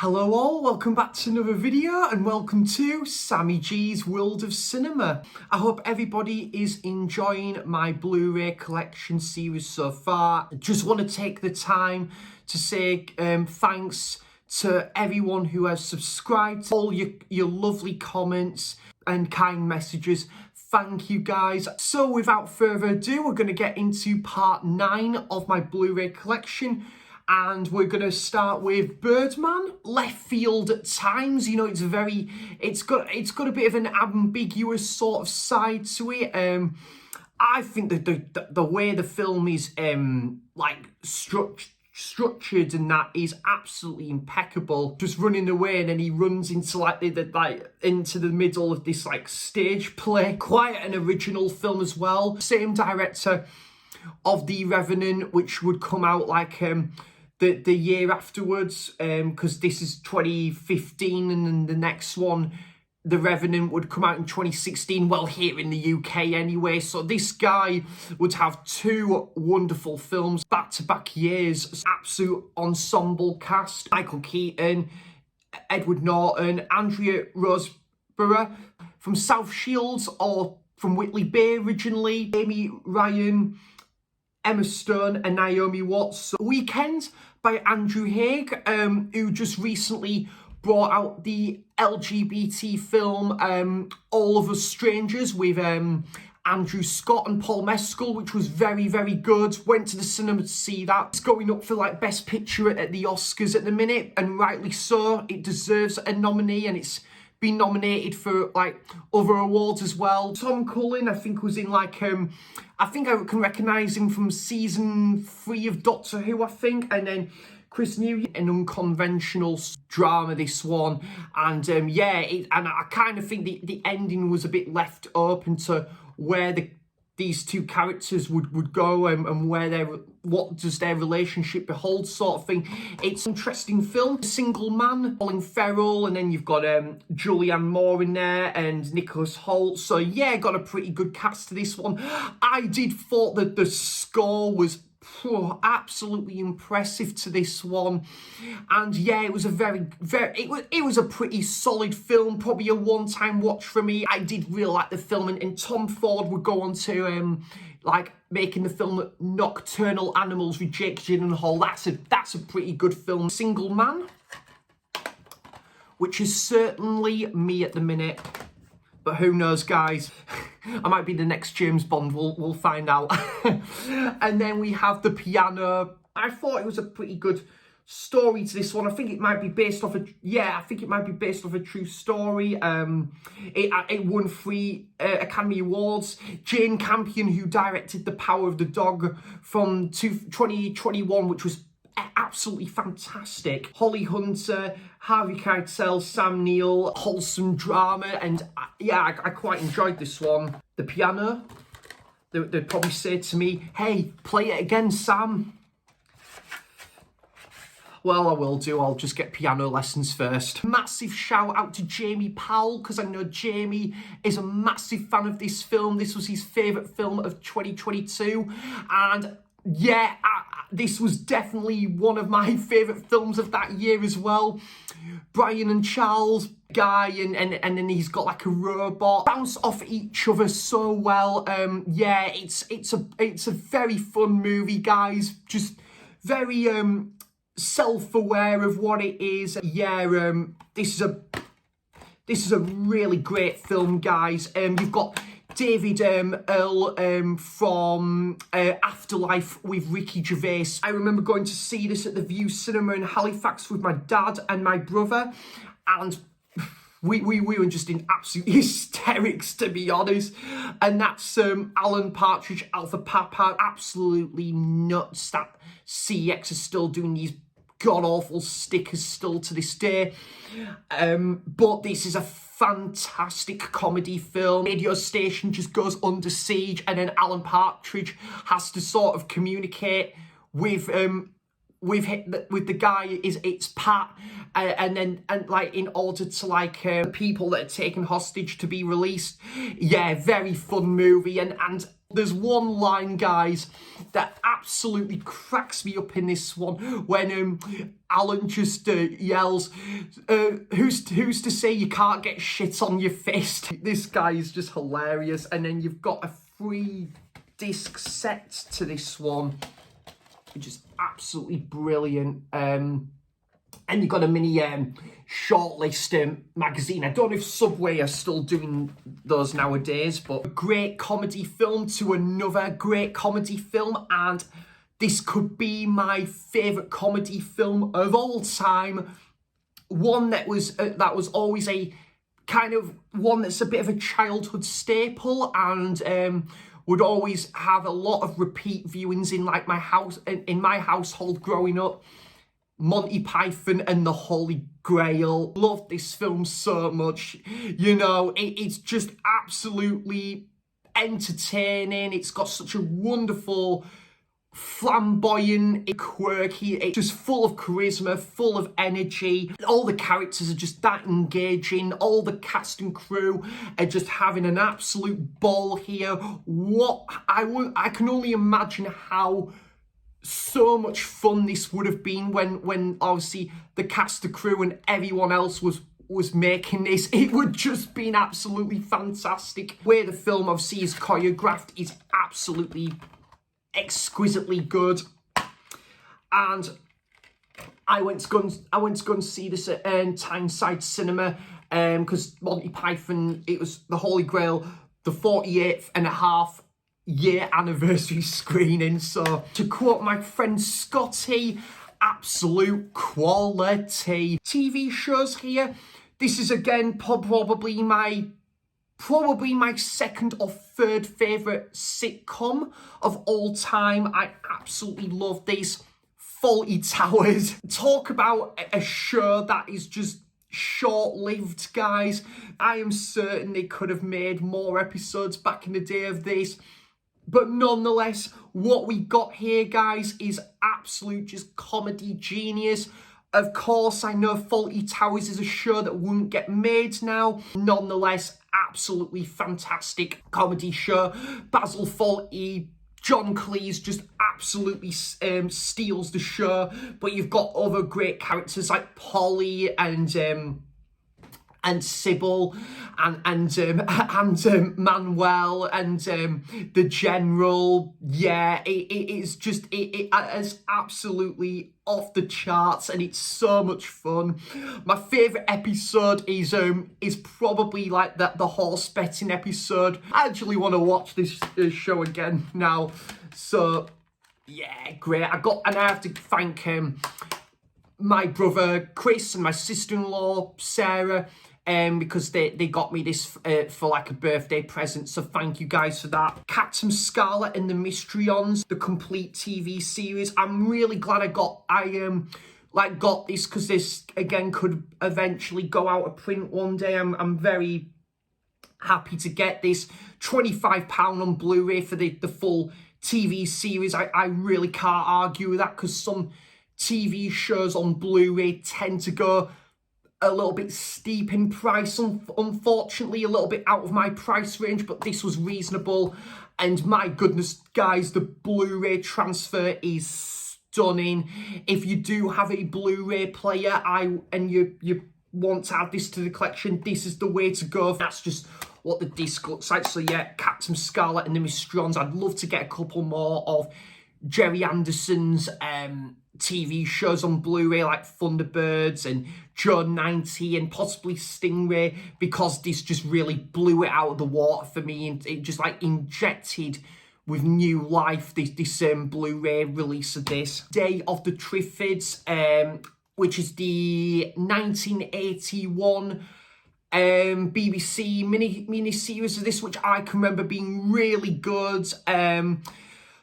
Hello all, welcome back to another video and welcome to Sammy G's World of Cinema. I hope everybody is enjoying my Blu-ray collection series so far. I just want to take the time to say thanks to everyone who has subscribed, all your lovely comments and kind messages. Thank you guys. So without further ado, we're going to get into part 9 of my Blu-ray collection. And we're going to start with Birdman. Left field at times, you know, it's got a bit of an ambiguous sort of side to it. I think that the way the film is structured and that is absolutely impeccable. Just running away and then he runs into into the middle of this stage play. Quite an original film as well. Same director of The Revenant, which would come out the year afterwards, because this is 2015 and then the next one, The Revenant, would come out in 2016, well, here in the UK anyway. So this guy would have two wonderful films, back-to-back years, absolute ensemble cast. Michael Keaton, Edward Norton, Andrea Riseborough from South Shields or from Whitley Bay originally, Amy Ryan, Emma Stone and Naomi Watts. Weekend by Andrew Haigh, who just recently brought out the LGBT film All of Us Strangers with Andrew Scott and Paul Mescal, which was very, very good. Went to the cinema to see that. It's going up for Best Picture at the Oscars at the minute, and rightly so. It deserves a nominee, and it's been nominated for other awards as well. Tom Cullen, I think, was in I think I can recognise him from season 3 of Doctor Who, I think. And then Chris New, an unconventional drama, this one. And and I kind of think the ending was a bit left open to where these two characters would go and what does their relationship behold, sort of thing. It's an interesting film. Single Man, Colin Farrell, and then you've got Julianne Moore in there and Nicholas Hoult. So yeah, got a pretty good cast to this one. I did thought that the score was absolutely impressive to this one, and yeah, it was a it was a pretty solid film, probably a one-time watch for me. I did really like the film, and Tom Ford would go on to making the film Nocturnal Animals with Jake Gyllenhaal. That's a pretty good film. Single Man, which is certainly me at the minute, but who knows, guys. I might be the next James Bond, we'll find out. And then we have The Piano. I thought it was a pretty good story to this one. I think it might be based off a true story. It won 3 Academy Awards. Jane Campion, who directed The Power of the Dog from 2021, which was absolutely fantastic. Holly Hunter, Harvey Keitel, Sam Neill, wholesome drama, and yeah, I quite enjoyed this one. The Piano, they'd probably say to me, hey, play it again, Sam. Well, I will do. I'll just get piano lessons first. Massive shout out to Jamie Powell, because I know Jamie is a massive fan of this film. This was his favourite film of 2022, and yeah, this was definitely one of my favourite films of that year as well. Brian and Charles guy, and then he's got a robot, bounce off each other so well. Yeah, it's a very fun movie, guys. Just very self-aware of what it is. Yeah, this is a really great film, guys. You've got David Earl from Afterlife with Ricky Gervais. I remember going to see this at the View Cinema in Halifax with my dad and my brother, and we were just in absolute hysterics, to be honest. And that's Alan Partridge, Alpha Papa, absolutely nuts that CX is still doing these god-awful stickers still to this day. But this is a fantastic comedy film. Radio station just goes under siege, and then Alan Partridge has to sort of communicate with the guy, it's Pat, and in order to people that are taken hostage to be released. Yeah, very fun movie, and There's one line, guys, that absolutely cracks me up in this one when Alan just yells, who's to say you can't get shit on your fist? This guy is just hilarious. And then you've got a 3-disc set to this one, which is absolutely brilliant. And you've got a mini shortlist magazine. I don't know if Subway are still doing those nowadays, but a great comedy film to another great comedy film, and this could be my favourite comedy film of all time. One that was always a kind of one that's a bit of a childhood staple, and would always have a lot of repeat viewings in like my house, in my household growing up. Monty Python and the Holy Grail. Love this film so much. You know, it's just absolutely entertaining. It's got such a wonderful, flamboyant, quirky, it's just full of charisma, full of energy. All the characters are just that engaging. All the cast and crew are just having an absolute ball here. I can only imagine how so much fun this would have been when obviously the cast, the crew and everyone else was making this. It would just been absolutely fantastic. Where the film obviously is choreographed is absolutely exquisitely good. And I went to go and see this at Tyneside Cinema because Monty Python, it was the Holy Grail, the 48th and a half year anniversary screening. So to quote my friend Scotty, absolute quality. TV shows here, this is again probably my second or third favourite sitcom of all time. I absolutely love this. Fawlty Towers. Talk about a show that is just short-lived, guys. I am certain they could have made more episodes back in the day of this. But nonetheless, what we got here, guys, is absolute just comedy genius. Of course, I know Fawlty Towers is a show that wouldn't get made now. Nonetheless, absolutely fantastic comedy show. Basil Fawlty, John Cleese just absolutely steals the show. But you've got other great characters like Polly and Sybil and Manuel and the General. Yeah, it is absolutely off the charts, and it's so much fun. My favourite episode is probably like the horse betting episode. I actually want to watch this show again now. So yeah, great. I have to thank my brother Chris and my sister-in-law Sarah, because they got me this for like a birthday present, so thank you guys for that. Captain Scarlet and the Mistons, the complete TV series. I'm really glad I got this, because this again could eventually go out of print one day. I'm very happy to get this. £25 on Blu-ray for the full TV series. I really can't argue with that, because some TV shows on Blu-ray tend to go a little bit steep in price, unfortunately, a little bit out of my price range, but this was reasonable. And my goodness, guys, the Blu-ray transfer is stunning. If you do have a Blu-ray player and you want to add this to the collection, this is the way to go. That's just what the disc looks like. So yeah, Captain Scarlet and the Mistons. I'd love to get a couple more of Jerry Anderson's TV shows on Blu-ray, like Thunderbirds and Joe 90 and possibly Stingray, because this just really blew it out of the water for me, and it just like injected with new life this Blu-ray release of this. Day of the Triffids, which is the 1981 BBC mini series of this, which I can remember being really good.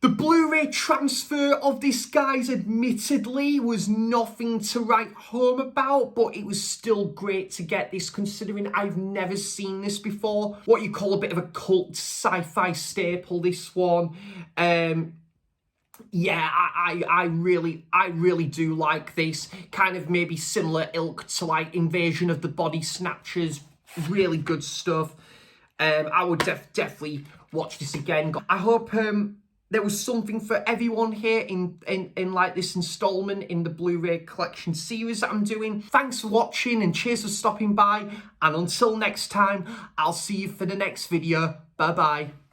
The Blu-ray transfer of this, guys, admittedly was nothing to write home about, but it was still great to get this, considering I've never seen this before. What you call a bit of a cult sci-fi staple, this one. Yeah, I really do like this. Kind of maybe similar ilk to like Invasion of the Body Snatchers. Really good stuff. I would definitely watch this again. I hope there was something for everyone here in like this installment in the Blu-ray collection series that I'm doing. Thanks for watching and cheers for stopping by. And until next time, I'll see you for the next video. Bye bye.